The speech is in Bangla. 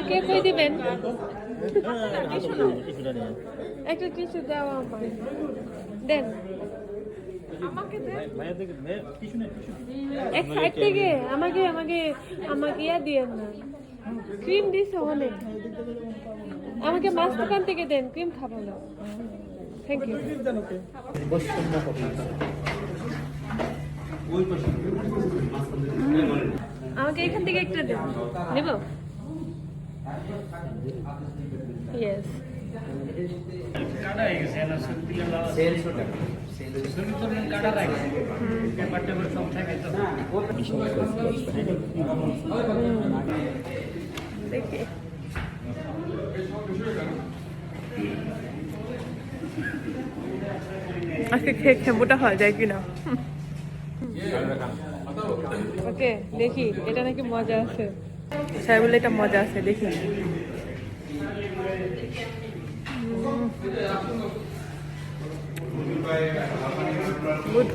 কে কই দিবেন একটা টিস্যু দেওয়া আমায় দেন আমাকে দেন এক সাইড থেকে আমাকে আমাকে আমাকে ইয়া দিয়েন না ক্রিম দিছে অনেক আমাকে মাছ দোকান থেকে দেন ক্রিম খাবো না থ্যাংক ইউ আমাকে এখান থেকে একটা দেন নেব ইয়েস দেখি আজকে খেয়ে খেয়ে মোটা হওয়া যায় কিনা ওকে দেখি এটা নাকি মজা আছে স্যার বলে এটা মজা আছে দেখি গুড